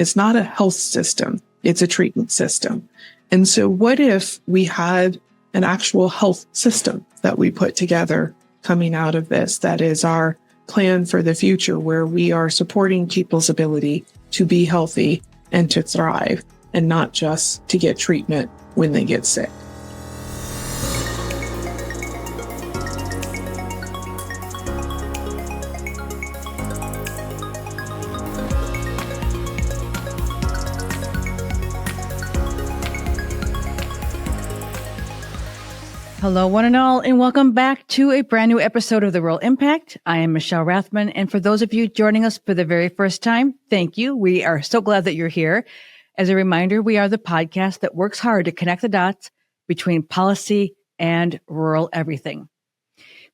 It's not a health system. It's a treatment system. And so what if we had an actual health system that we put together coming out of this? That is our plan for the future, where we are supporting people's ability to be healthy and to thrive, and not just to get treatment when they get sick. Hello, one and all, and welcome back to a brand new episode of The Rural Impact. I am Michelle Rathman, and for those of you joining us for the very first time, thank you. We are so glad that you're here. As a reminder, we are the podcast that works hard to connect the dots between policy and rural everything.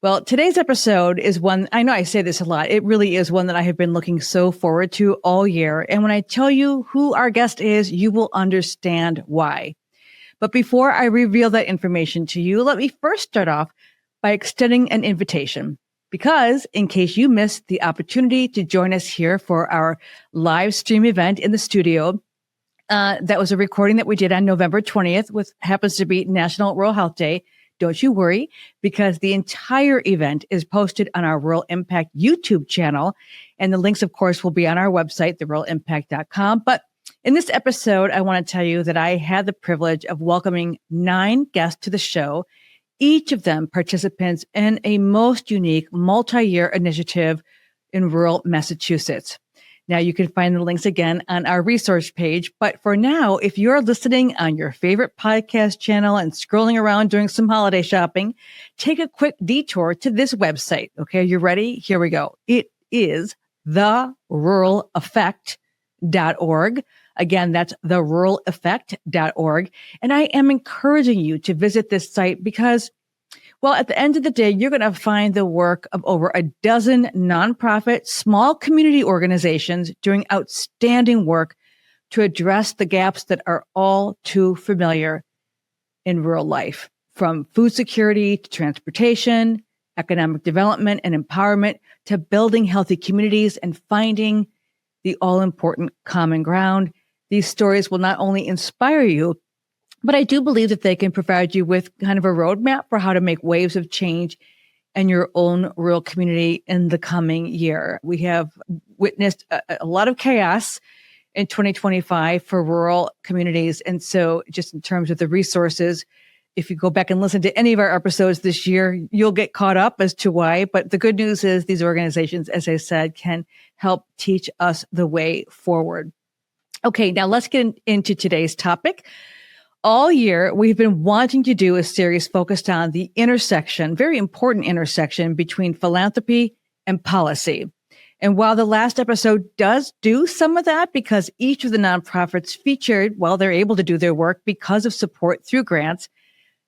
Well, today's episode is one, I know I say this a lot, it really is one that I have been looking so forward to all year. And when I tell you who our guest is, you will understand why. But before I reveal that information to you, let me first start off by extending an invitation. Because in case you missed the opportunity to join us here for our live stream event in the studio, that was a recording that we did on November 20th, which happens to be National Rural Health Day. Don't you worry, because the entire event is posted on our Rural Impact YouTube channel. And the links, of course, will be on our website, theruralimpact.com. But in this episode, I want to tell you that I had the privilege of welcoming 9 guests to the show, each of them participants in a most unique multi-year initiative in rural Massachusetts. Now, you can find the links again on our resource page. But for now, if you're listening on your favorite podcast channel and scrolling around doing some holiday shopping, take a quick detour to this website. Okay, are you ready? Here we go. It is theruraleffect.org. Again, that's theruraleffect.org. And I am encouraging you to visit this site because, well, at the end of the day, you're going to find the work of over a dozen nonprofit, small community organizations doing outstanding work to address the gaps that are all too familiar in rural life, from food security to transportation, economic development and empowerment, to building healthy communities and finding the all-important common ground. These stories will not only inspire you, but I do believe that they can provide you with kind of a roadmap for how to make waves of change in your own rural community in the coming year. We have witnessed a lot of chaos in 2025 for rural communities. And so just in terms of the resources, if you go back and listen to any of our episodes this year, you'll get caught up as to why. But the good news is these organizations, as I said, can help teach us the way forward. Okay, now let's get into today's topic. All year, we've been wanting to do a series focused on the intersection, very important intersection between philanthropy and policy. And while the last episode does do some of that because each of the nonprofits featured, well, they're able to do their work because of support through grants,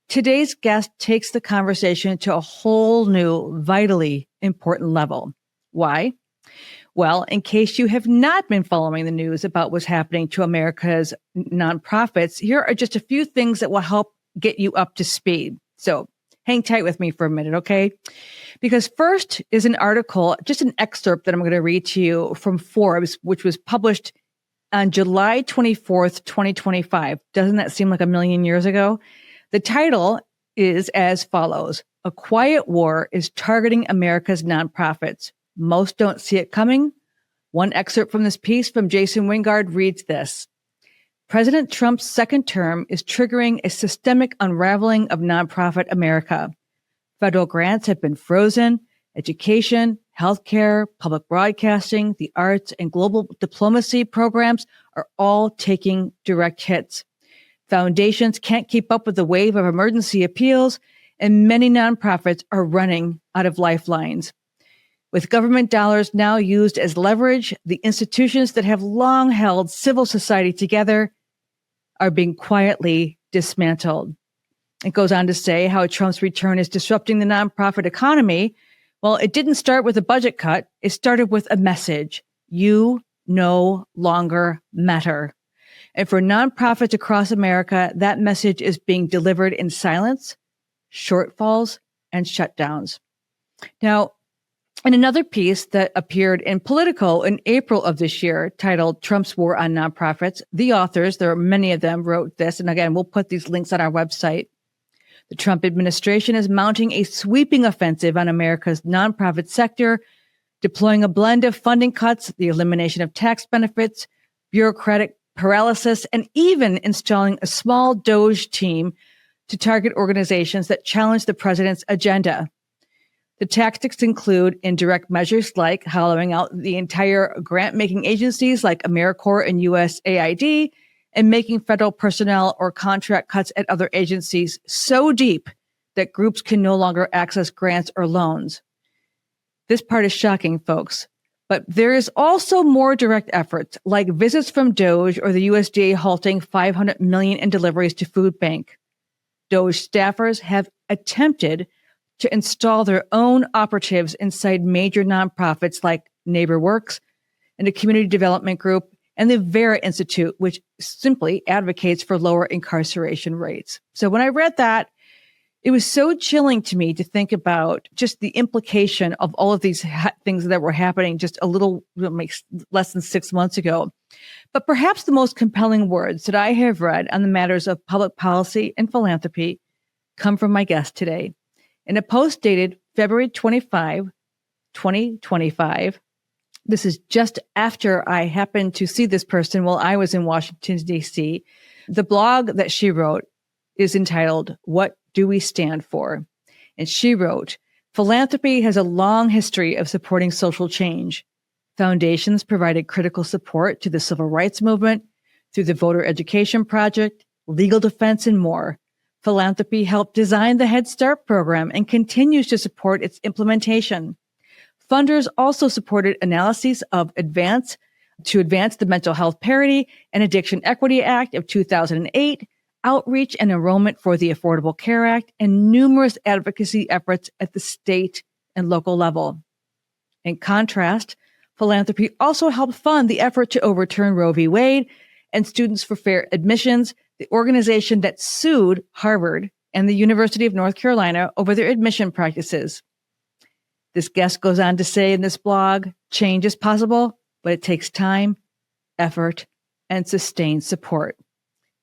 today's guest takes the conversation to a whole new, vitally important level. Why? Well, in case you have not been following the news about what's happening to America's nonprofits, here are just a few things that will help get you up to speed. So hang tight with me for a minute, okay? Because first is an article, just an excerpt that I'm going to read to you from Forbes, which was published on July 24th, 2025. Doesn't that seem like a million years ago? The title is as follows: A Quiet War is Targeting America's Nonprofits. Most don't see it coming. One excerpt from this piece from Jason Wingard reads this: President Trump's second term is triggering a systemic unraveling of nonprofit America. Federal grants have been frozen. Education, healthcare, public broadcasting, the arts, and global diplomacy programs are all taking direct hits. Foundations can't keep up with the wave of emergency appeals, and many nonprofits are running out of lifelines. With government dollars now used as leverage, the institutions that have long held civil society together are being quietly dismantled. It goes on to say how Trump's return is disrupting the nonprofit economy. Well, it didn't start with a budget cut. It started with a message: you no longer matter. And for nonprofits across America, that message is being delivered in silence, shortfalls, and shutdowns. Now, And another piece that appeared in Politico in April of this year, titled Trump's War on Nonprofits. The authors, there are many of them, wrote this. And again, we'll put these links on our website. The Trump administration is mounting a sweeping offensive on America's nonprofit sector, deploying a blend of funding cuts, the elimination of tax benefits, bureaucratic paralysis, and even installing a small DOGE team to target organizations that challenge the president's agenda. The tactics include indirect measures like hollowing out the entire grant-making agencies like AmeriCorps and USAID, and making federal personnel or contract cuts at other agencies so deep that groups can no longer access grants or loans. This part is shocking, folks. But there is also more direct efforts, like visits from DOGE or the USDA halting $500 million in deliveries to food bank. DOGE staffers have attempted to install their own operatives inside major nonprofits like NeighborWorks and the Community Development Group and the Vera Institute, which simply advocates for lower incarceration rates. So when I read that, it was so chilling to me to think about just the implication of all of these things that were happening just a little less than 6 months ago. But perhaps the most compelling words that I have read on the matters of public policy and philanthropy come from my guest today. In a post dated February 25, 2025, this is just after I happened to see this person while I was in Washington, D.C. The blog that she wrote is entitled, What Do We Stand For? And she wrote, philanthropy has a long history of supporting social change. Foundations provided critical support to the civil rights movement through the Voter Education Project, legal defense, and more. Philanthropy helped design the Head Start program and continues to support its implementation. Funders also supported analyses of advance the Mental Health Parity and Addiction Equity Act of 2008, outreach and enrollment for the Affordable Care Act, and numerous advocacy efforts at the state and local level. In contrast, philanthropy also helped fund the effort to overturn Roe v. Wade and Students for Fair Admissions, the organization that sued Harvard and the University of North Carolina over their admission practices. This guest goes on to say in this blog, change is possible, but it takes time, effort, and sustained support.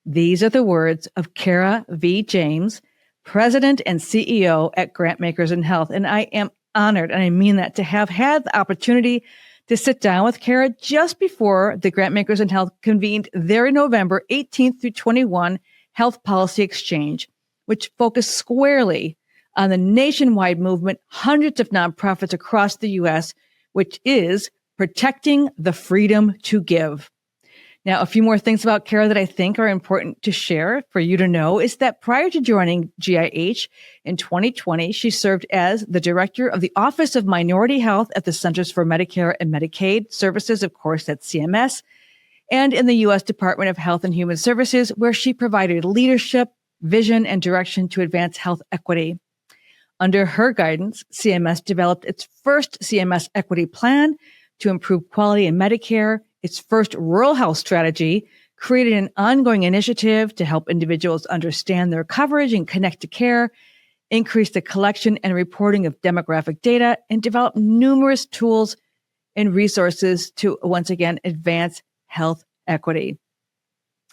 These are the words of Cara V. James, President and CEO at Grantmakers in Health. And I am honored, and I mean that, to have had the opportunity to sit down with Cara just before the Grantmakers in Health convened their November 18th through 21 Health Policy Exchange, which focused squarely on the nationwide movement, hundreds of nonprofits across the U.S., which is protecting the freedom to give. Now, a few more things about Cara that I think are important to share for you to know is that prior to joining GIH in 2020, she served as the director of the Office of Minority Health at the Centers for Medicare and Medicaid Services, of course, that's CMS, and in the U.S. Department of Health and Human Services, where she provided leadership, vision, and direction to advance health equity. Under her guidance, CMS developed its first CMS Equity Plan to improve quality in Medicare, its first rural health strategy, created an ongoing initiative to help individuals understand their coverage and connect to care, increase the collection and reporting of demographic data, and develop numerous tools and resources to, once again, advance health equity.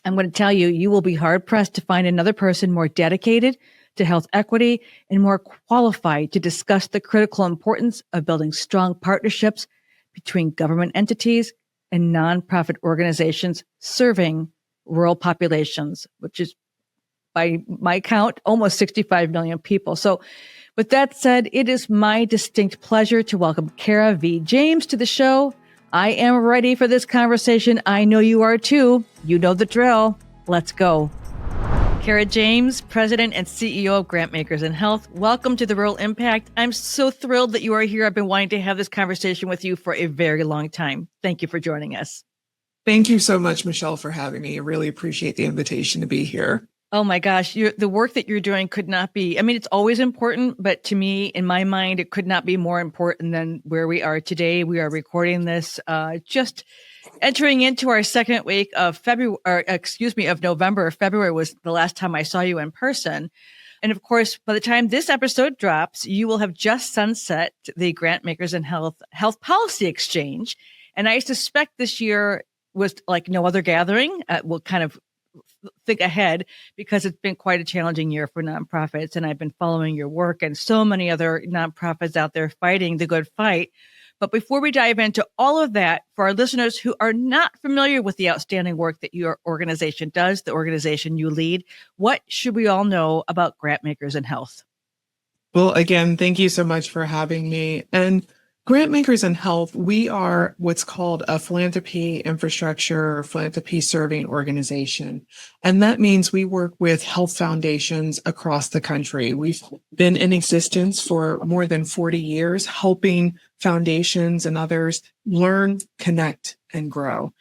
I'm going to tell you, you will be hard-pressed to find another person more dedicated to health equity and more qualified to discuss the critical importance of building strong partnerships between government entities and nonprofit organizations serving rural populations, which is, by my count, almost 65 million people. So with that said, it is my distinct pleasure to welcome Cara V. James to the show. I am ready for this conversation. I know you are too. You know the drill. Let's go. Cara James, President and CEO of Grantmakers in Health. Welcome to The Rural Impact. I'm so thrilled that you are here. I've been wanting to have this conversation with you for a very long time. Thank you for joining us. Thank you so much, Michelle, for having me. I really appreciate the invitation to be here. Oh my gosh, the work that you're doing could not be, it's always important, but to me, in my mind, it could not be more important than where we are today. We are recording this just entering into our second week of November. February was the last time I saw you in person. And of course, by the time this episode drops, you will have just sunset the Grantmakers and Health Policy Exchange. And I suspect this year was like no other gathering. We'll kind of think ahead because it's been quite a challenging year for nonprofits. And I've been following your work and so many other nonprofits out there fighting the good fight. But before we dive into all of that, for our listeners who are not familiar with the outstanding work that your organization does, the organization you lead, what should we all know about Grantmakers and Health? Well, again, thank you so much for having me. And Grantmakers and Health, we are what's called a philanthropy infrastructure or philanthropy serving organization. And that means we work with health foundations across the country. We've been in existence for more than 40 years, helping foundations and others learn, connect, and grow.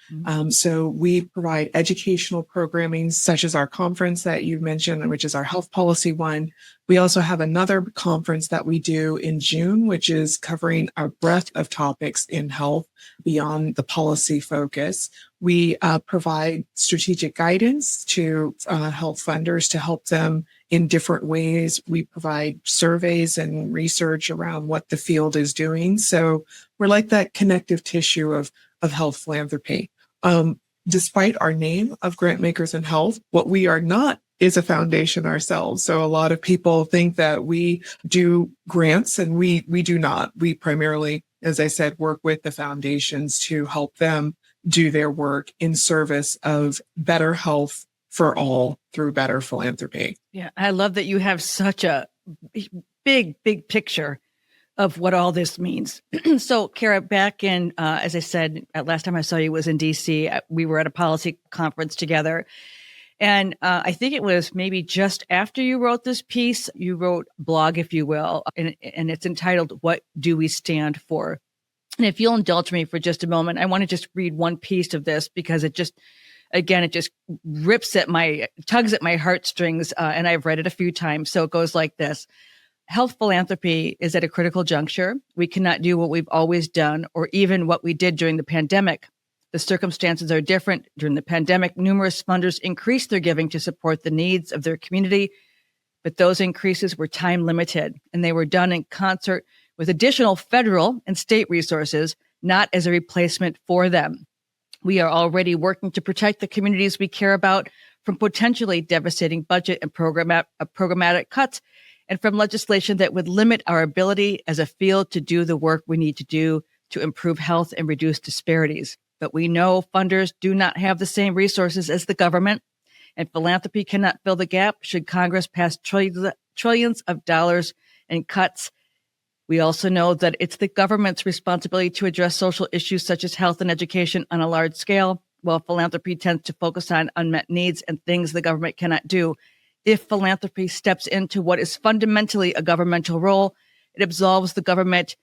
So we provide educational programming such as our conference that you mentioned, which is our health policy one. We also have another conference that we do in June, which is covering a breadth of topics in health beyond the policy focus. We provide strategic guidance to health funders to help them in different ways. We provide surveys and research around what the field is doing. So we're like that connective tissue of health philanthropy. Despite our name of Grantmakers and Health, what we are not is a foundation ourselves. So a lot of people think that we do grants, and we do not. We primarily, as I said, work with the foundations to help them do their work in service of better health for all through better philanthropy. Yeah, I love that you have such a big picture of what all this means. So, Cara, back in, as I said, last time I saw you was in DC. We were at a policy conference together. And I think it was maybe just after you wrote this piece, you wrote a blog, if you will, and it's entitled, "What Do We Stand For?" And if you'll indulge me for just a moment, I want to just read one piece of this because it just tugs at my heartstrings, and I've read it a few times. So it goes like this. Health philanthropy is at a critical juncture. We cannot do what we've always done or even what we did during the pandemic. The circumstances are different. During the pandemic, numerous funders increased their giving to support the needs of their community, but those increases were time limited, and they were done in concert with additional federal and state resources, not as a replacement for them. We are already working to protect the communities we care about from potentially devastating budget and programmatic cuts, and from legislation that would limit our ability as a field to do the work we need to do to improve health and reduce disparities. But we know funders do not have the same resources as the government, and philanthropy cannot fill the gap should Congress pass trillions of dollars in cuts. We also know that it's the government's responsibility to address social issues such as health and education on a large scale, while philanthropy tends to focus on unmet needs and things the government cannot do. If philanthropy steps into what is fundamentally a governmental role, it absolves the government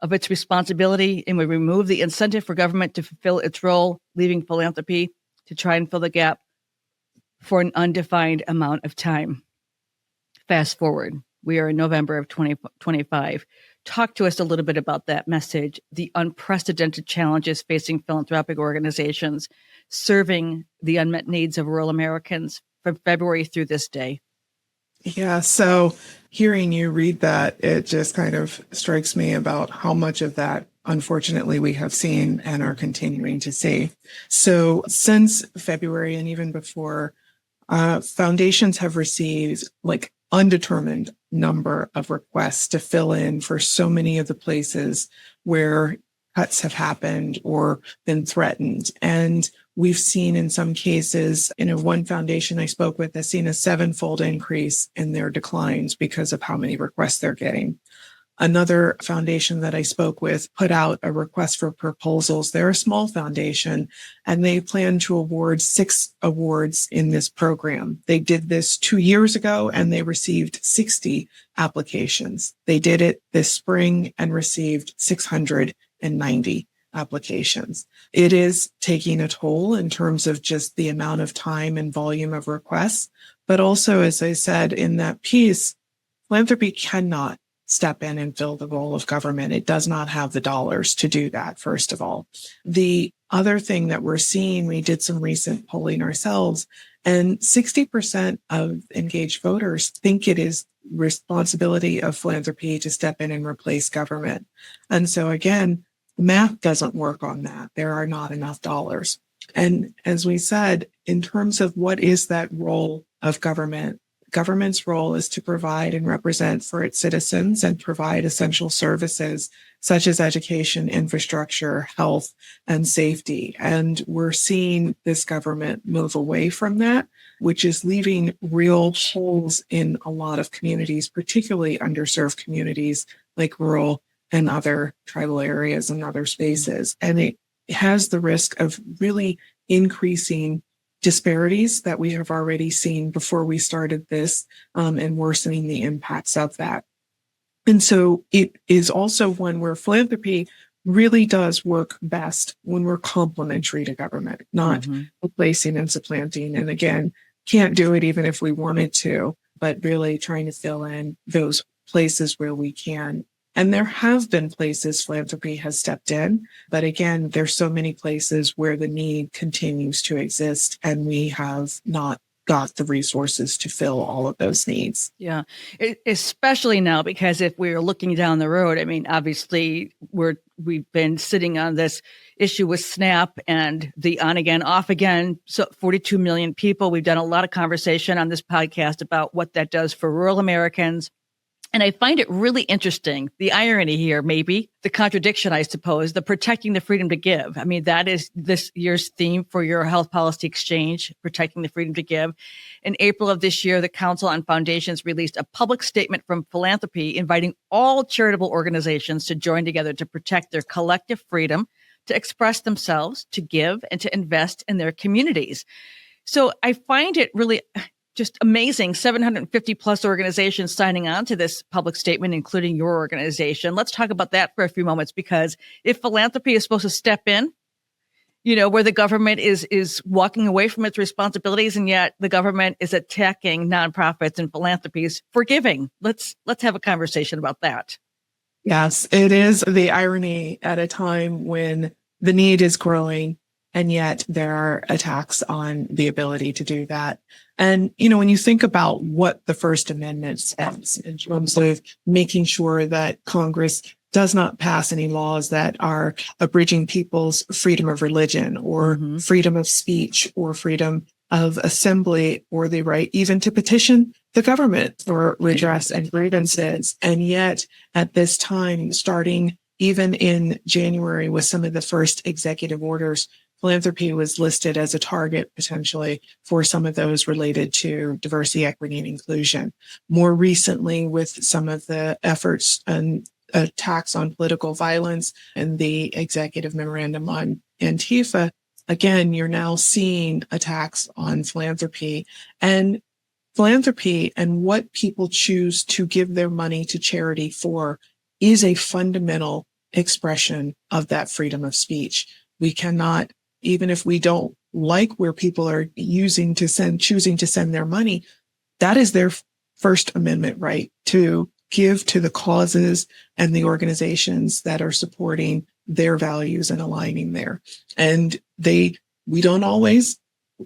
of its responsibility and would remove the incentive for government to fulfill its role, leaving philanthropy to try and fill the gap for an undefined amount of time. Fast forward, we are in November of 2025. Talk to us a little bit about that message, the unprecedented challenges facing philanthropic organizations serving the unmet needs of rural Americans from February through this day. Yeah, so hearing you read that, it just kind of strikes me about how much of that, unfortunately, we have seen and are continuing to see. So since February and even before, foundations have received like undetermined number of requests to fill in for so many of the places where cuts have happened or been threatened. And we've seen in some cases, one foundation I spoke with has seen a 7-fold increase in their declines because of how many requests they're getting. Another foundation that I spoke with put out a request for proposals. They're a small foundation, and they plan to award 6 awards in this program. They did this 2 years ago, and they received 60 applications. They did it this spring and received 690 applications. It is taking a toll in terms of just the amount of time and volume of requests. But also, as I said in that piece, philanthropy cannot step in and fill the role of government. It does not have the dollars to do that, first of all. The other thing that we're seeing, we did some recent polling ourselves, and 60% of engaged voters think it is responsibility of philanthropy to step in and replace government. And so again, math doesn't work on that. There are not enough dollars. And as we said, in terms of what is that role of government, government's role is to provide and represent for its citizens and provide essential services such as education, infrastructure, health, and safety. And we're seeing this government move away from that, which is leaving real holes in a lot of communities, particularly underserved communities like rural and other tribal areas and other spaces. And it has the risk of really increasing disparities that we have already seen before we started this, and worsening the impacts of that. And so it is also one where philanthropy really does work best when we're complementary to government, not replacing and supplanting. And again, can't do it even if we wanted to, but really trying to fill in those places where we can. And there have been places philanthropy has stepped in, but again, there's so many places where the need continues to exist and we have not got the resources to fill all of those needs. Yeah, especially now, because if we're looking down the road, I mean, obviously we've been sitting on this issue with SNAP and the on again, off again. So 42 million people. We've done a lot of conversation on this podcast about what that does for rural Americans. And I find it really interesting, the irony here, maybe the contradiction, I suppose, the protecting the freedom to give. I mean, that is this year's theme for your health policy exchange, protecting the freedom to give. In April of this year, the Council on Foundations released a public statement from Philanthropy inviting all charitable organizations to join together to protect their collective freedom to express themselves, to give, and to invest in their communities. So I find it really just amazing. 750 plus organizations signing on to this public statement, including your organization. Let's talk about that for a few moments, because if philanthropy is supposed to step in, you know, where the government is walking away from its responsibilities, and yet the government is attacking nonprofits and philanthropies for giving. Let's have a conversation about that. Yes, it is the irony at a time when the need is growing, and yet there are attacks on the ability to do that. And, you know, when you think about what the First Amendment says in terms of making sure that Congress does not pass any laws that are abridging people's freedom of religion or freedom of speech or freedom of assembly or the right even to petition the government for redress and grievances. And yet at this time, starting even in January with some of the first executive orders, philanthropy was listed as a target potentially for some of those related to diversity, equity, and inclusion. More recently, with some of the efforts and attacks on political violence and the executive memorandum on Antifa, again, you're now seeing attacks on philanthropy. And philanthropy and what people choose to give their money to charity for is a fundamental expression of that freedom of speech. We cannot, even if we don't like where people are choosing to send their money, that is their First Amendment right to give to the causes and the organizations that are supporting their values and aligning there. And we don't always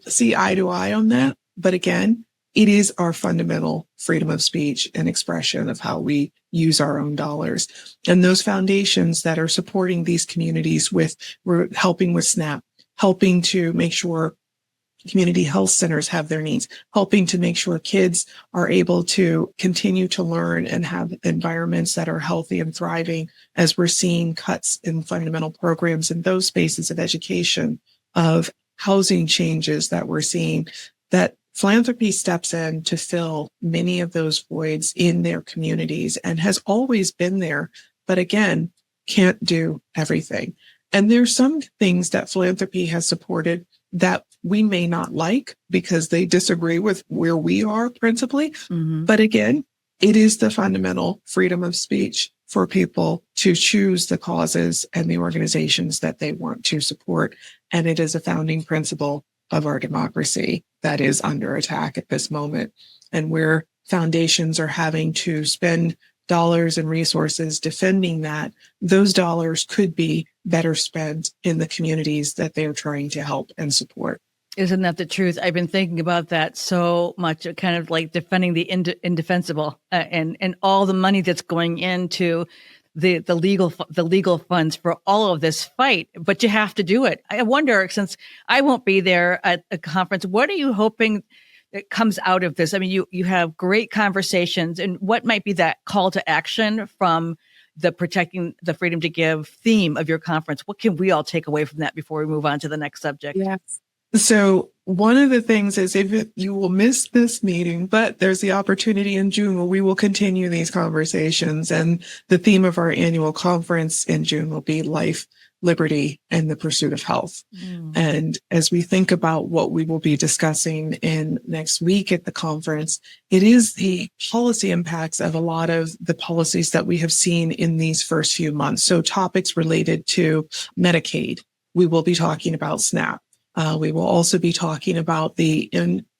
see eye to eye on that. But again, it is our fundamental freedom of speech and expression of how we use our own dollars. And those foundations that are supporting these communities we're helping with SNAP, helping to make sure community health centers have their needs, helping to make sure kids are able to continue to learn and have environments that are healthy and thriving, as we're seeing cuts in fundamental programs in those spaces of education, of housing changes that we're seeing, that philanthropy steps in to fill many of those voids in their communities and has always been there, but again, can't do everything. And there's some things that philanthropy has supported that we may not like because they disagree with where we are principally. But again, it is the fundamental freedom of speech for people to choose the causes and the organizations that they want to support. And it is a founding principle of our democracy that is under attack at this moment. And where foundations are having to spend dollars and resources defending that, those dollars could be better spent in the communities that they're trying to help and support. Isn't that the truth? I've been thinking about that so much, kind of like defending the indefensible, and all the money that's going into the legal funds for all of this fight. But you have to do it. I wonder, since I won't be there at a conference, what are you hoping that comes out of this? I mean, you have great conversations, and what might be that call to action from the protecting the freedom to give theme of your conference? What can we all take away from that before we move on to the next subject? Yes. So one of the things is, if you will miss this meeting, but there's the opportunity in June where we will continue these conversations. And the theme of our annual conference in June will be life, liberty, and the pursuit of health. And as we think about what we will be discussing in next week at the conference, it is the policy impacts of a lot of the policies that we have seen in these first few months. So topics related to Medicaid. We will be talking about SNAP. We will also be talking about the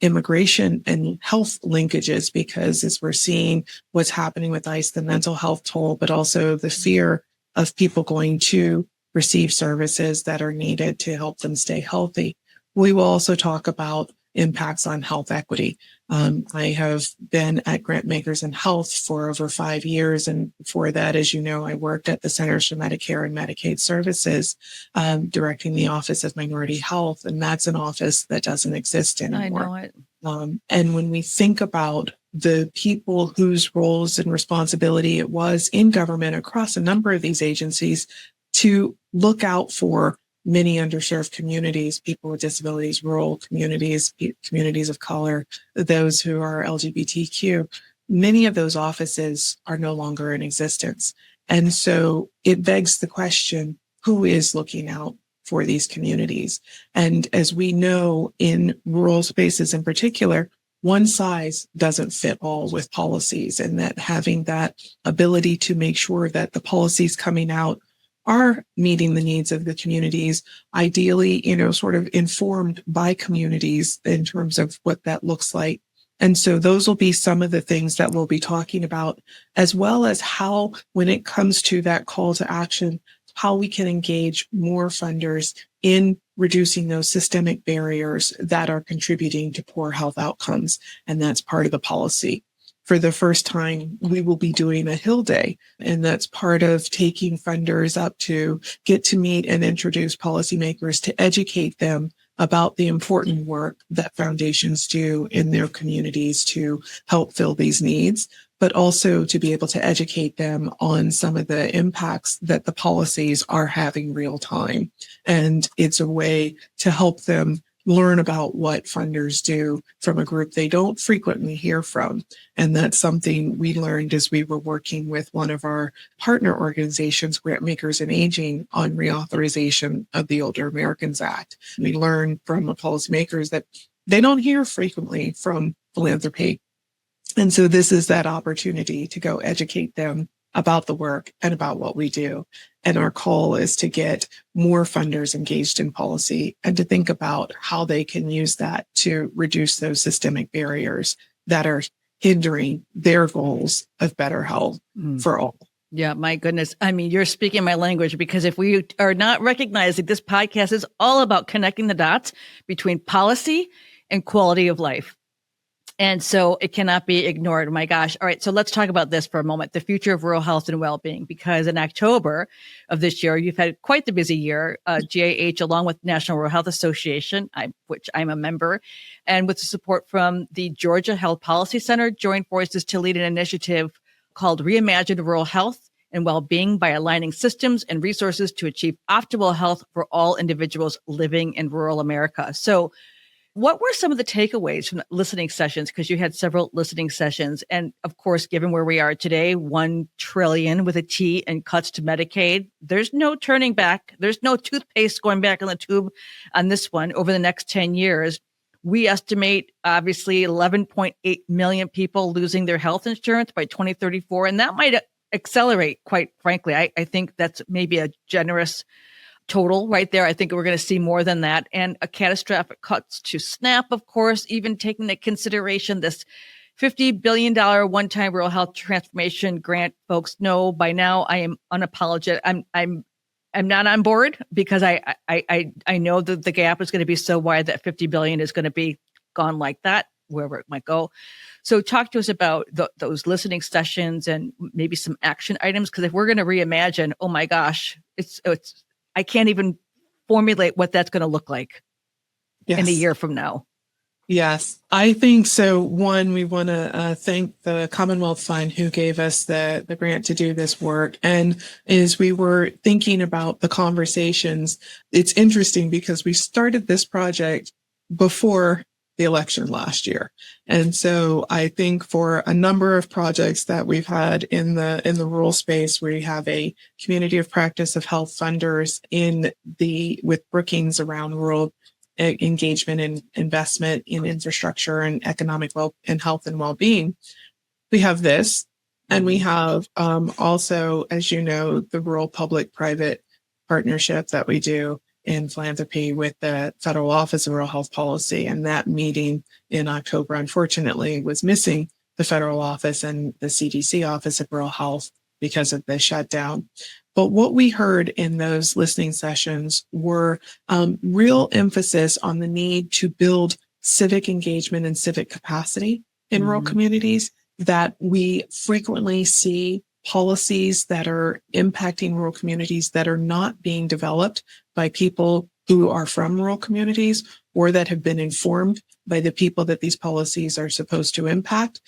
immigration and health linkages, because as we're seeing what's happening with ICE, the mental health toll, but also the fear of people going to receive services that are needed to help them stay healthy. We will also talk about impacts on health equity. I have been at Grantmakers in Health for over 5 years. And before that, as you know, I worked at the Centers for Medicare and Medicaid Services, directing the Office of Minority Health. And that's an office that doesn't exist anymore. I know it. And when we think about the people whose roles and responsibility it was in government across a number of these agencies to look out for many underserved communities, people with disabilities, rural communities, communities of color, those who are LGBTQ, many of those offices are no longer in existence. And so it begs the question, who is looking out for these communities? And as we know, in rural spaces in particular, one size doesn't fit all with policies, and that having that ability to make sure that the policies coming out are meeting the needs of the communities, ideally, sort of informed by communities in terms of what that looks like. And so those will be some of the things that we'll be talking about, as well as how, when it comes to that call to action, how we can engage more funders in reducing those systemic barriers that are contributing to poor health outcomes. And that's part of the policy. For the first time, we will be doing a Hill Day, and that's part of taking funders up to get to meet and introduce policymakers to educate them about the important work that foundations do in their communities to help fill these needs, but also to be able to educate them on some of the impacts that the policies are having real time. And it's a way to help them learn about what funders do from a group they don't frequently hear from. And that's something we learned as we were working with one of our partner organizations, Grantmakers in Aging, on reauthorization of the Older Americans Act. We learned from the policymakers that they don't hear frequently from Philanthropy. And so this is that opportunity to go educate them about the work and about what we do. And our call is to get more funders engaged in policy and to think about how they can use that to reduce those systemic barriers that are hindering their goals of better health for all. Yeah, my goodness. I mean, you're speaking my language, because if we are not recognizing this podcast is all about connecting the dots between policy and quality of life. And so it cannot be ignored. My gosh. All right. So let's talk about this for a moment, the future of rural health and well-being, because in October of this year, you've had quite the busy year. GAH, along with National Rural Health Association, which I'm a member, and with the support from the Georgia Health Policy Center, joined forces to lead an initiative called Reimagine Rural Health and Well-Being by aligning systems and resources to achieve optimal health for all individuals living in rural America. So what were some of the takeaways from listening sessions? Because you had several listening sessions. And of course, given where we are today, 1 trillion with a T in cuts to Medicaid, there's no turning back. There's no toothpaste going back in the tube on this one over the next 10 years. We estimate, obviously, 11.8 million people losing their health insurance by 2034. And that might accelerate, quite frankly. I think that's maybe a generous total right there. I think we're going to see more than that. And a catastrophic cuts to SNAP, of course, even taking into consideration this $50 billion one-time rural health transformation grant. Folks know by now I am unapologetic. I'm I'm not on board because I know that the gap is going to be so wide that 50 billion is going to be gone like that, wherever it might go. So talk to us about those listening sessions and maybe some action items. Because if we're going to reimagine, oh my gosh, it's I can't even formulate what that's going to look like in a year from now. Yes, I think so. One, we want to thank the Commonwealth Fund who gave us the grant to do this work. And as we were thinking about the conversations, it's interesting because we started this project before the election last year. And so I think for a number of projects that we've had in the rural space, we have a community of practice of health funders with Brookings around rural engagement and investment in infrastructure and economic and health and well-being. We have this, and we have also, as you know, the rural public-private partnership that we do in philanthropy with the Federal Office of Rural Health Policy. And that meeting in October, unfortunately, was missing the federal office and the CDC Office of Rural Health because of the shutdown. But what we heard in those listening sessions were real emphasis on the need to build civic engagement and civic capacity in rural communities, that we frequently see policies that are impacting rural communities that are not being developed by people who are from rural communities or that have been informed by the people that these policies are supposed to impact,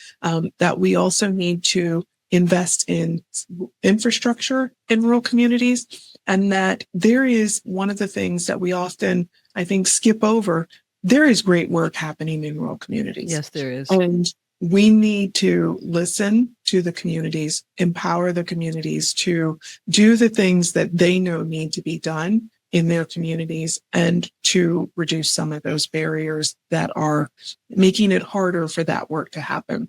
that we also need to invest in infrastructure in rural communities. And that there is one of the things that we often, I think, skip over. There is great work happening in rural communities. Yes, there is. And we need to listen to the communities, empower the communities to do the things that they know need to be done in their communities and to reduce some of those barriers that are making it harder for that work to happen.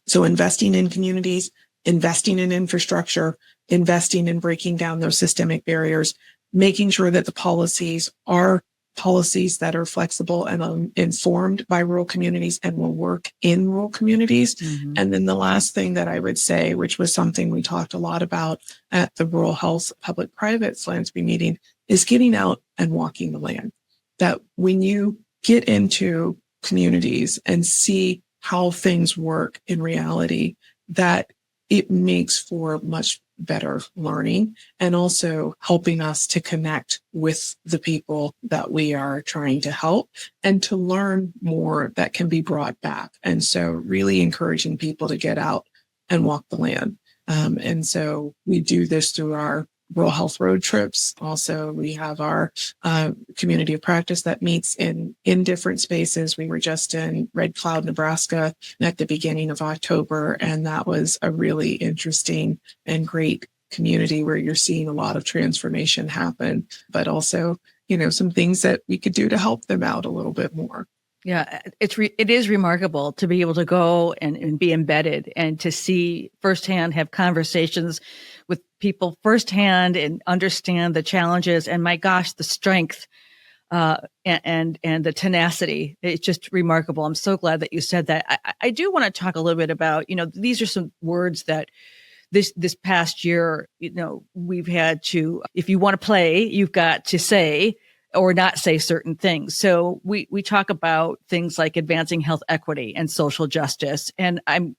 So investing in communities, investing in infrastructure, investing in breaking down those systemic barriers, making sure that the policies are policies that are flexible and informed by rural communities and will work in rural communities. Mm-hmm. And then the last thing that I would say, which was something we talked a lot about at the Rural Health Public-Private Philanthropy meeting, is getting out and walking the land. That when you get into communities and see how things work in reality, that it makes for much better learning and also helping us to connect with the people that we are trying to help and to learn more that can be brought back. And so really encouraging people to get out and walk the land. And so we do this through our rural health road trips. Also, we have our community of practice that meets in different spaces. We were just in Red Cloud, Nebraska at the beginning of October, and that was a really interesting and great community where you're seeing a lot of transformation happen, but also, some things that we could do to help them out a little bit more. Yeah, it is remarkable to be able to go and be embedded and to see firsthand, have conversations with people firsthand and understand the challenges and my gosh, the strength and the tenacity. It's just remarkable. I'm so glad that you said that. I do want to talk a little bit about, these are some words that this past year, we've had to, if you want to play, you've got to say or not say certain things. So we talk about things like advancing health equity and social justice. And I'd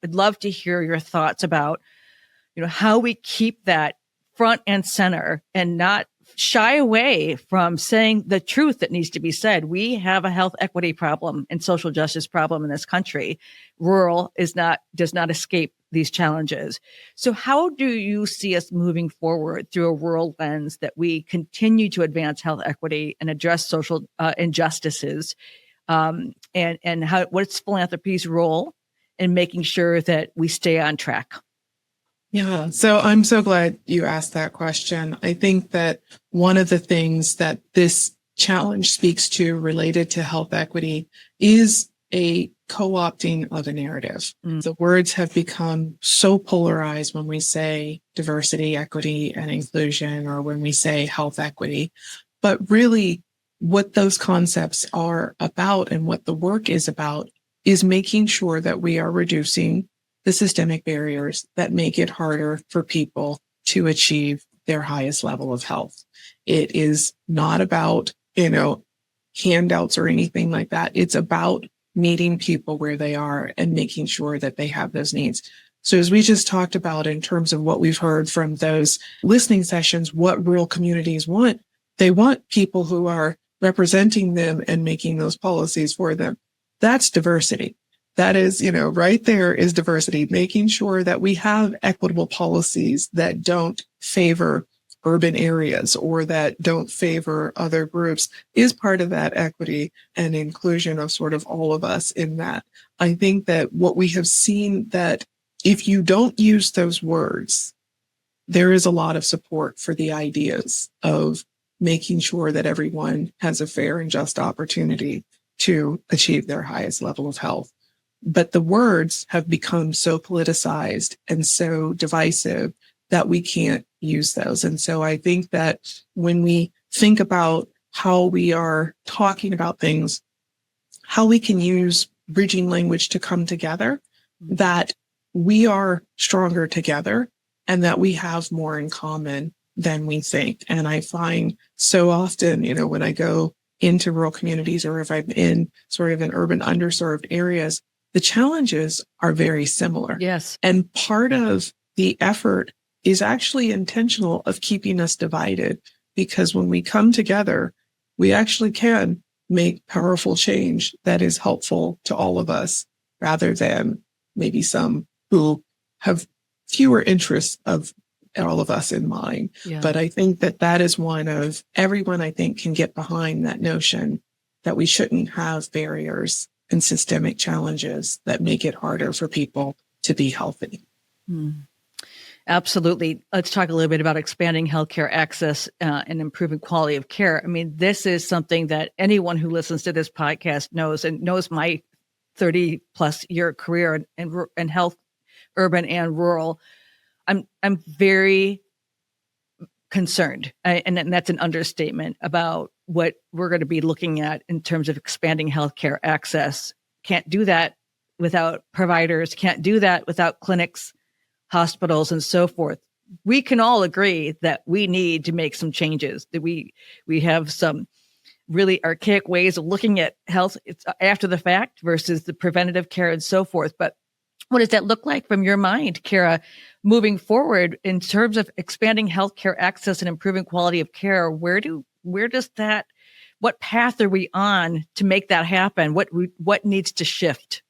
love to hear your thoughts about, how we keep that front and center and not shy away from saying the truth that needs to be said. We have a health equity problem and social justice problem in this country. Rural does not escape these challenges. So how do you see us moving forward through a rural lens that we continue to advance health equity and address social injustices? And what's philanthropy's role in making sure that we stay on track? Yeah, so I'm so glad you asked that question. I think that one of the things that this challenge speaks to related to health equity is a co-opting of a narrative. The words have become so polarized when we say diversity, equity, and inclusion, or when we say health equity. But really, what those concepts are about and what the work is about is making sure that we are reducing the systemic barriers that make it harder for people to achieve their highest level of health. It is not about, handouts or anything like that. It's about meeting people where they are and making sure that they have those needs. So as we just talked about in terms of what we've heard from those listening sessions, what rural communities want, they want people who are representing them and making those policies for them. That's diversity. That is, right there is diversity, making sure that we have equitable policies that don't favor urban areas or that don't favor other groups is part of that equity and inclusion of sort of all of us in that. I think that what we have seen that if you don't use those words, there is a lot of support for the ideas of making sure that everyone has a fair and just opportunity to achieve their highest level of health. But the words have become so politicized and so divisive that we can't use those. And so I think that when we think about how we are talking about things, how we can use bridging language to come together, that we are stronger together and that we have more in common than we think. And I find so often, when I go into rural communities or if I'm in sort of in urban underserved areas, the challenges are very similar. Yes. And part of the effort is actually intentional of keeping us divided, because when we come together, we actually can make powerful change that is helpful to all of us rather than maybe some who have fewer interests of all of us in mind. Yeah. But I think that is one of everyone, I think, can get behind that notion that we shouldn't have barriers and systemic challenges that make it harder for people to be healthy. Absolutely. Let's talk a little bit about expanding healthcare access and improving quality of care. I mean, this is something that anyone who listens to this podcast knows and knows my 30 plus year career in health, urban and rural. I'm very concerned, and that's an understatement, about what we're going to be looking at in terms of expanding healthcare access. Can't do that without providers, can't do that without clinics, hospitals, and so forth. We can all agree that we need to make some changes, that we have some really archaic ways of looking at health after the fact versus the preventative care and so forth. But what does that look like from your mind, Cara, moving forward in terms of expanding healthcare access and improving quality of care? What path are we on to make that happen? What needs to shift?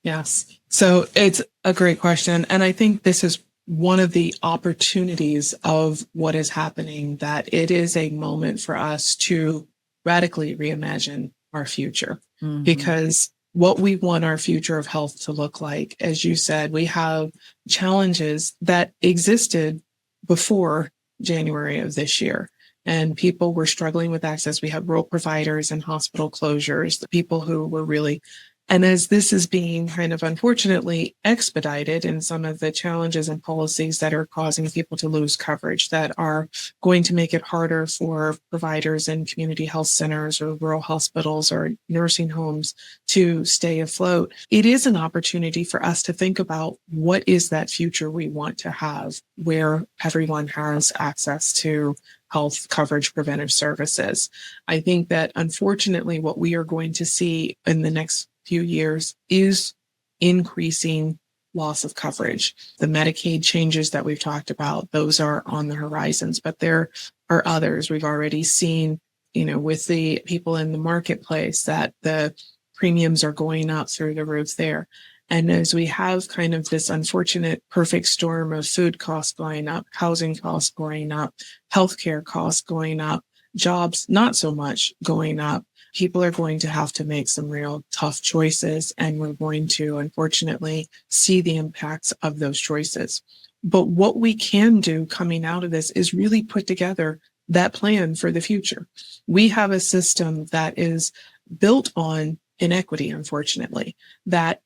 Yes. So it's a great question. And I think this is one of the opportunities of what is happening, that it is a moment for us to radically reimagine our future. Mm-hmm. Because what we want our future of health to look like, as you said, we have challenges that existed before January of this year. And people were struggling with access. We have rural providers and hospital closures, the people who were really, and as this is being kind of unfortunately expedited in some of the challenges and policies that are causing people to lose coverage, that are going to make it harder for providers in community health centers or rural hospitals or nursing homes to stay afloat, it is an opportunity for us to think about what is that future we want to have, where everyone has access to health coverage, preventive services. I think that unfortunately what we are going to see in the next few years is increasing loss of coverage. The Medicaid changes that we've talked about, those are on the horizons, but there are others. We've already seen, with the people in the marketplace, that the premiums are going up through the roof there. And as we have kind of this unfortunate perfect storm of food costs going up, housing costs going up, healthcare costs going up, jobs not so much going up, people are going to have to make some real tough choices, and we're going to, unfortunately, see the impacts of those choices. But what we can do coming out of this is really put together that plan for the future. We have a system that is built on inequity, unfortunately, that,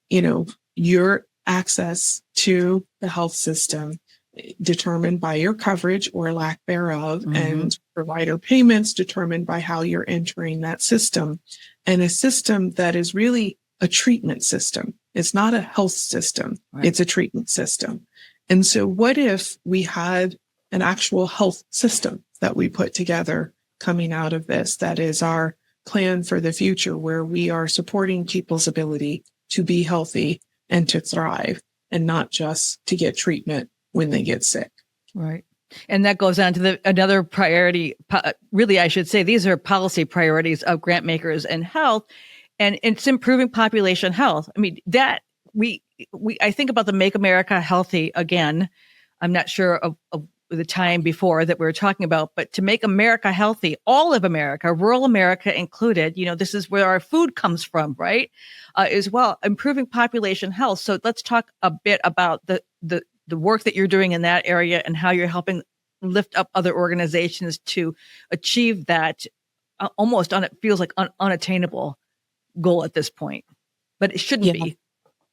your access to the health system determined by your coverage or lack thereof, mm-hmm. and provider payments determined by how you're entering that system, and a system that is really a treatment system. It's not a health system. Right. It's a treatment system. And so what if we had an actual health system that we put together coming out of this. That is our plan for the future, where we are supporting people's ability to be healthy and to thrive, and not just to get treatment when they get sick. Right. And that goes on to another priority. Really, I should say these are policy priorities of Grantmakers and health, and it's improving population health. I mean, that I think about the Make America Healthy again. I'm not sure of the time before that we were talking about, but to make America healthy, all of America, rural America included, this is where our food comes from, right? As well, improving population health. So let's talk a bit about the work that you're doing in that area and how you're helping lift up other organizations to achieve that it feels like unattainable goal at this point, but it shouldn't be.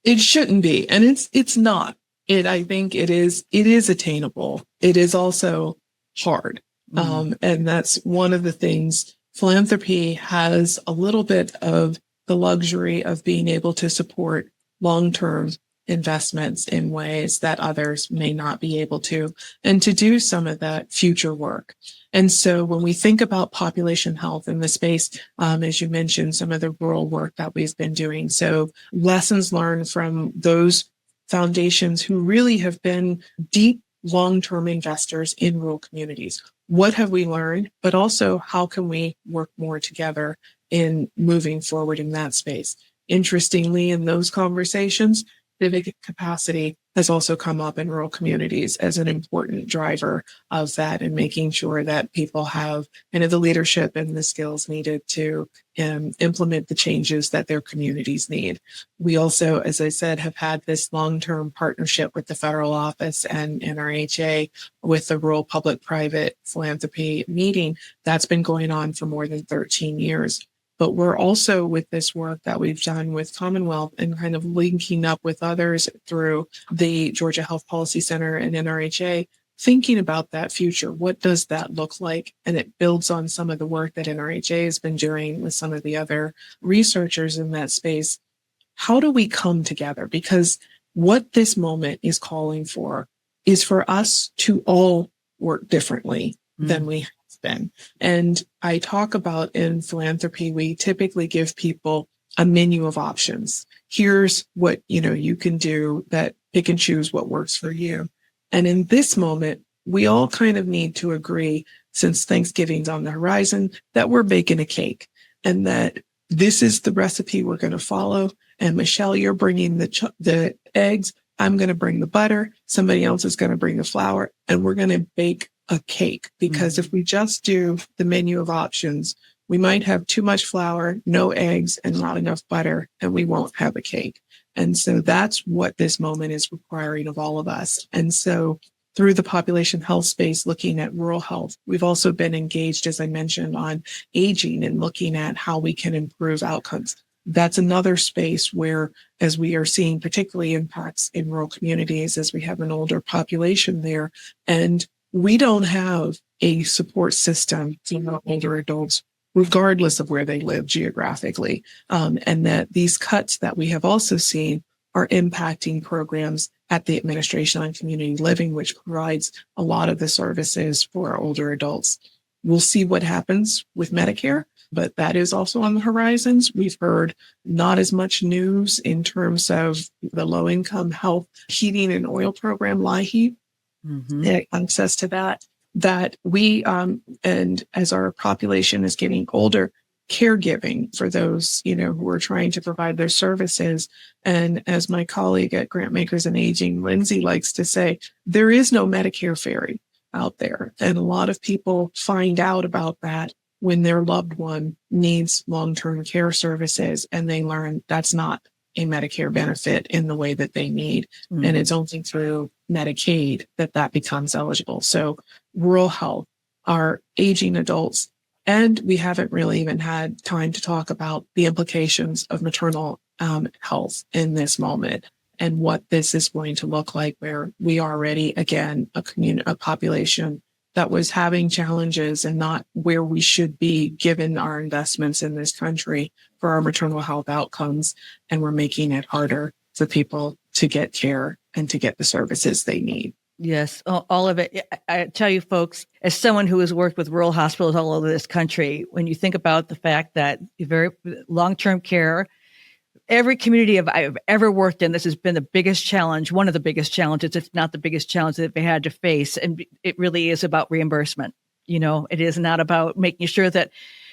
It shouldn't be. And it's not. I think it is attainable. It is also hard. And that's one of the things. Philanthropy has a little bit of the luxury of being able to support long-term investments in ways that others may not be able to, and to do some of that future work. And so when we think about population health in the space, as you mentioned, some of the rural work that we've been doing. So lessons learned from those foundations who really have been deep, long-term investors in rural communities. What have we learned? But also, how can we work more together in moving forward in that space? Interestingly, in those conversations, civic capacity has also come up in rural communities as an important driver of that, and making sure that people have kind of the leadership and the skills needed to implement the changes that their communities need. We also, as I said, have had this long-term partnership with the federal office and NRHA with the Rural Public-Private Philanthropy meeting that's been going on for more than 13 years. But we're also, with this work that we've done with Commonwealth and kind of linking up with others through the Georgia Health Policy Center and NRHA, thinking about that future. What does that look like? And it builds on some of the work that NRHA has been doing with some of the other researchers in that space. How do we come together? Because what this moment is calling for is for us to all work differently than we been. And I talk about in philanthropy, we typically give people a menu of options. Here's what, you can do, that pick and choose what works for you. And in this moment, we all kind of need to agree, since Thanksgiving's on the horizon, that we're baking a cake, and that this is the recipe we're going to follow. And Michelle, you're bringing the eggs. I'm going to bring the butter. Somebody else is going to bring the flour, and we're going to bake a cake. Because if we just do the menu of options, we might have too much flour, no eggs, and not enough butter, and we won't have a cake. And so that's what this moment is requiring of all of us. And so through the population health space, looking at rural health, we've also been engaged, as I mentioned, on aging and looking at how we can improve outcomes. That's another space where, as we are seeing particularly impacts in rural communities, as we have an older population there, and we don't have a support system for older adults, regardless of where they live geographically. And that these cuts that we have also seen are impacting programs at the Administration on Community Living, which provides a lot of the services for older adults. We'll see what happens with Medicare, but that is also on the horizons. We've heard not as much news in terms of the low-income health heating and oil program, LIHEAP. Access to that we, and as our population is getting older, caregiving for those, who are trying to provide their services. And as my colleague at Grantmakers and Aging, Lindsay, likes to say, there is no Medicare fairy out there. And a lot of people find out about that when their loved one needs long-term care services, and they learn that's not a Medicare benefit in the way that they need. And it's only through Medicaid that becomes eligible. So rural health, our aging adults, and we haven't really even had time to talk about the implications of maternal health in this moment, and what this is going to look like, where we are already, again, a population that was having challenges and not where we should be given our investments in this country for our maternal health outcomes. And we're making it harder for people to get care and to get the services they need. Yes, all of it. I tell you, folks, as someone who has worked with rural hospitals all over this country, when you think about the fact that very long-term care, every community I've ever worked in, this has been the biggest challenge, one of the biggest challenges, if not the biggest challenge that they had to face. And it really is about reimbursement. It is not about making sure that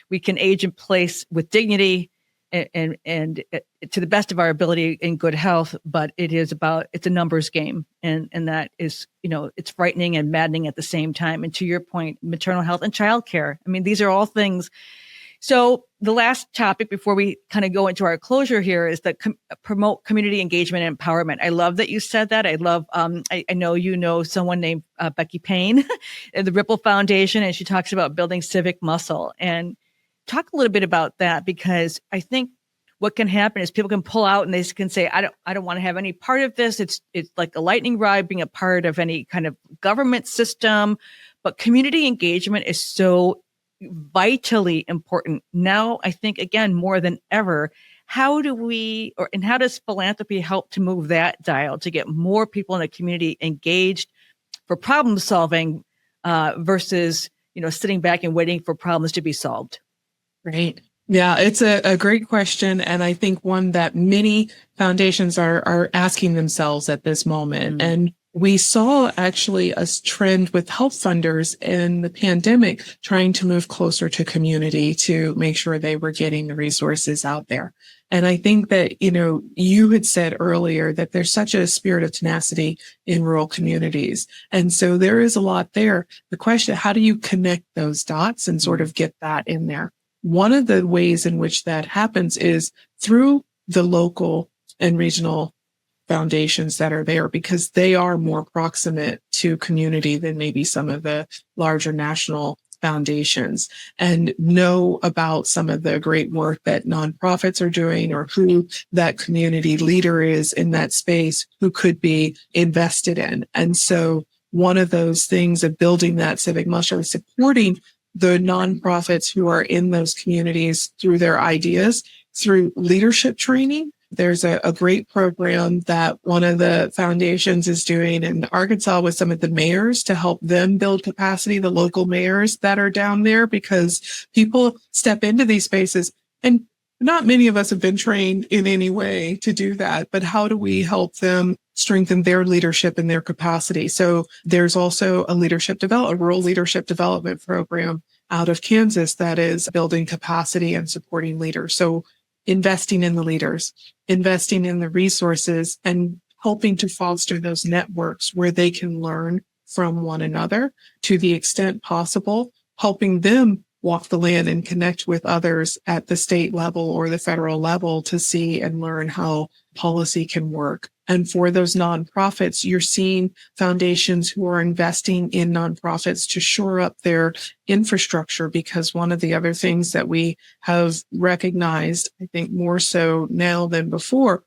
we can age in place with dignity and to the best of our ability in good health, but it's a numbers game. And that is, it's frightening and maddening at the same time. And to your point, maternal health and childcare. I mean, these are all things. So the last topic before we kind of go into our closure here is that promote community engagement and empowerment. I love that you said that. I love, I know someone named Becky Payne at the Ripple Foundation, and she talks about building civic muscle. And talk a little bit about that, because I think what can happen is people can pull out and they can say, I don't want to have any part of this. It's like a lightning rod being a part of any kind of government system, but community engagement is so vitally important now. I think, again, more than ever, how does philanthropy help to move that dial to get more people in the community engaged for problem solving versus, sitting back and waiting for problems to be solved? Right. Yeah, it's a great question. And I think one that many foundations are asking themselves at this moment. And we saw actually a trend with health funders in the pandemic trying to move closer to community to make sure they were getting the resources out there. And I think that, you had said earlier that there's such a spirit of tenacity in rural communities. And so there is a lot there. The question, how do you connect those dots and sort of get that in there? One of the ways in which that happens is through the local and regional foundations that are there, because they are more proximate to community than maybe some of the larger national foundations, and know about some of the great work that nonprofits are doing, or who that community leader is in that space who could be invested in. And so one of those things of building that civic muscle is supporting the nonprofits who are in those communities through their ideas, through leadership training. There's a great program that one of the foundations is doing in Arkansas with some of the mayors to help them build capacity, the local mayors that are down there, because people step into these spaces and not many of us have been trained in any way to do that, but how do we help them strengthen their leadership and their capacity? So there's also a rural leadership development program out of Kansas that is building capacity and supporting leaders. So investing in the leaders, investing in the resources, and helping to foster those networks where they can learn from one another to the extent possible, helping them walk the land and connect with others at the state level or the federal level to see and learn how policy can work. And for those nonprofits, you're seeing foundations who are investing in nonprofits to shore up their infrastructure, because one of the other things that we have recognized, I think more so now than before,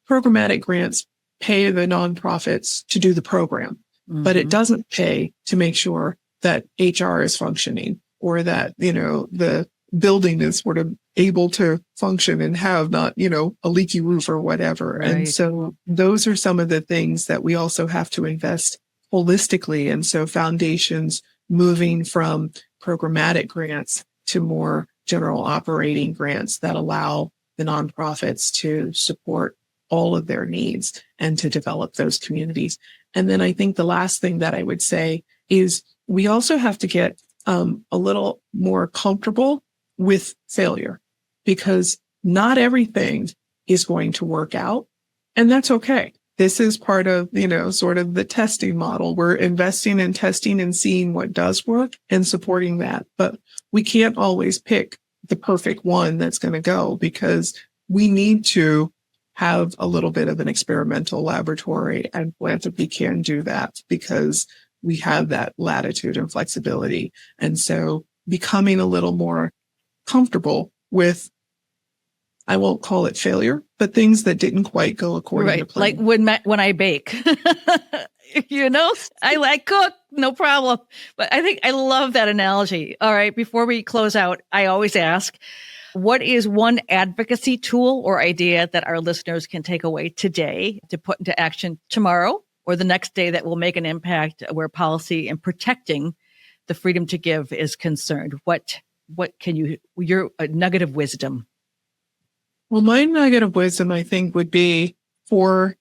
programmatic grants pay the nonprofits to do the program, but it doesn't pay to make sure that HR is functioning, or that, the building is sort of able to function and have not, a leaky roof or whatever. Right. And so those are some of the things that we also have to invest holistically. And so foundations moving from programmatic grants to more general operating grants that allow the nonprofits to support all of their needs and to develop those communities. And then I think the last thing that I would say is we also have to get a little more comfortable with failure, because not everything is going to work out, and that's okay. This is part of, sort of the testing model. We're investing in testing and seeing what does work and supporting that. But we can't always pick the perfect one that's going to go, because we need to have a little bit of an experimental laboratory, and philanthropy can do that because we have that latitude and flexibility. And so becoming a little more comfortable with, I won't call it failure, but things that didn't quite go according to plan. Like when I bake, I cook, no problem. But I think I love that analogy. All right. Before we close out, I always ask, what is one advocacy tool or idea that our listeners can take away today to put into action tomorrow or the next day that will make an impact where policy and protecting the freedom to give is concerned? What can your nugget of wisdom? Well, my nugget of wisdom, I think, would be for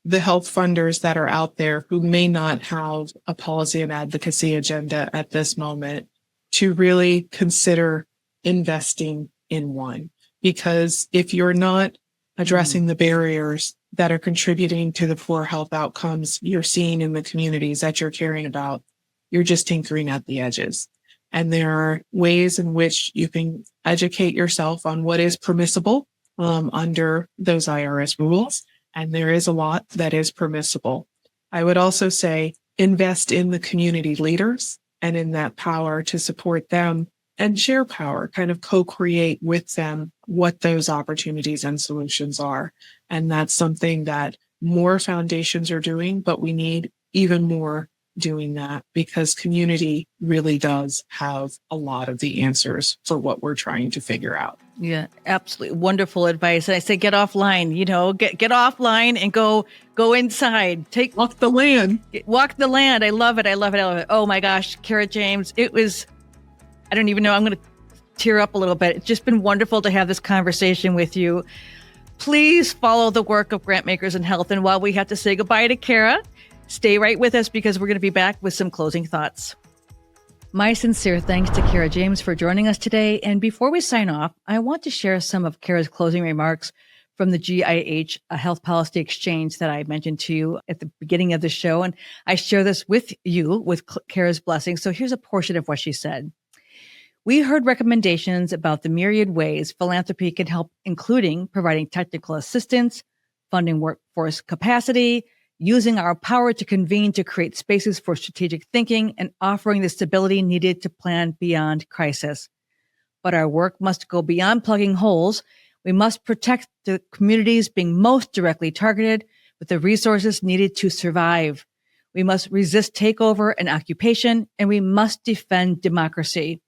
the health funders that are out there who may not have a policy and advocacy agenda at this moment to really consider investing in one. Because if you're not addressing the barriers that are contributing to the poor health outcomes you're seeing in the communities that you're caring about, you're just tinkering at the edges. And there are ways in which you can educate yourself on what is permissible under those IRS rules. And there is a lot that is permissible. I would also say invest in the community leaders and in that power to support them and share power, kind of co-create with them what those opportunities and solutions are. And that's something that more foundations are doing, but we need even more doing that because community really does have a lot of the answers for what we're trying to figure out. Yeah, absolutely. Wonderful advice. And I say, get offline, get offline and go inside. Walk the land. Walk the land. I love it. Oh my gosh, Cara James, I don't even know. I'm going to tear up a little bit. It's just been wonderful to have this conversation with you. Please follow the work of Grantmakers in Health. And while we have to say goodbye to Cara, stay right with us because we're going to be back with some closing thoughts. My sincere thanks to Cara James for joining us today. And before we sign off, I want to share some of Cara's closing remarks from the GIH Health Policy Exchange that I mentioned to you at the beginning of the show. And I share this with you with Cara's blessing. So here's a portion of what she said. We heard recommendations about the myriad ways philanthropy can help, including providing technical assistance, funding workforce capacity, using our power to convene to create spaces for strategic thinking, and offering the stability needed to plan beyond crisis. But our work must go beyond plugging holes. We must protect the communities being most directly targeted with the resources needed to survive. We must resist takeover and occupation, and we must defend democracy.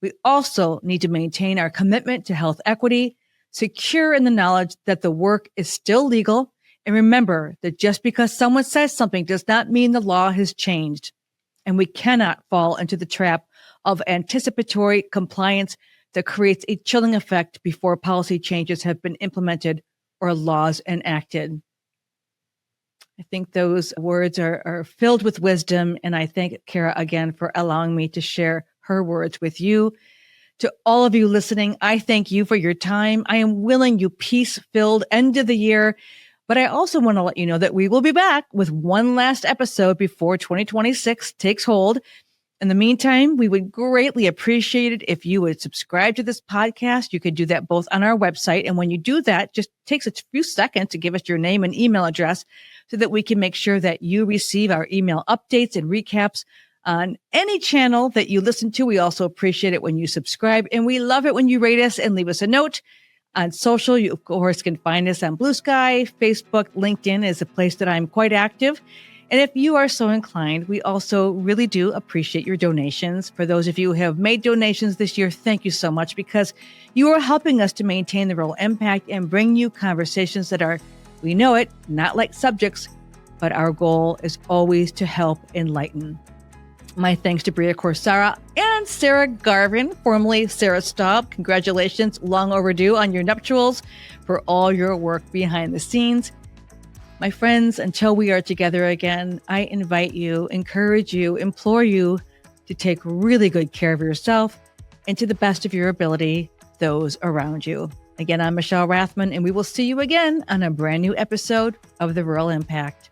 We also need to maintain our commitment to health equity, secure in the knowledge that the work is still legal, and remember that just because someone says something does not mean the law has changed. And we cannot fall into the trap of anticipatory compliance that creates a chilling effect before policy changes have been implemented or laws enacted. I think those words are filled with wisdom, and I thank Cara again for allowing me to share her words with you. To all of you listening, I thank you for your time. I am willing you peace-filled end of the year, but I also want to let you know that we will be back with one last episode before 2026 takes hold. In the meantime, we would greatly appreciate it if you would subscribe to this podcast. You could do that both on our website. And when you do that, just takes a few seconds to give us your name and email address so that we can make sure that you receive our email updates and recaps on any channel that you listen to. We also appreciate it when you subscribe, and we love it when you rate us and leave us a note. On social, you, of course, can find us on Blue Sky, Facebook, LinkedIn is a place that I'm quite active. And if you are so inclined, we also really do appreciate your donations. For those of you who have made donations this year, thank you so much because you are helping us to maintain the real impact and bring you conversations that are, we know it, not like subjects, but our goal is always to help enlighten. My thanks to Bria Corsara and Sarah Garvin, formerly Sarah Staub. Congratulations, long overdue on your nuptials, for all your work behind the scenes. My friends, until we are together again, I invite you, encourage you, implore you to take really good care of yourself and to the best of your ability, those around you. Again, I'm Michelle Rathman, and we will see you again on a brand new episode of The Rural Impact.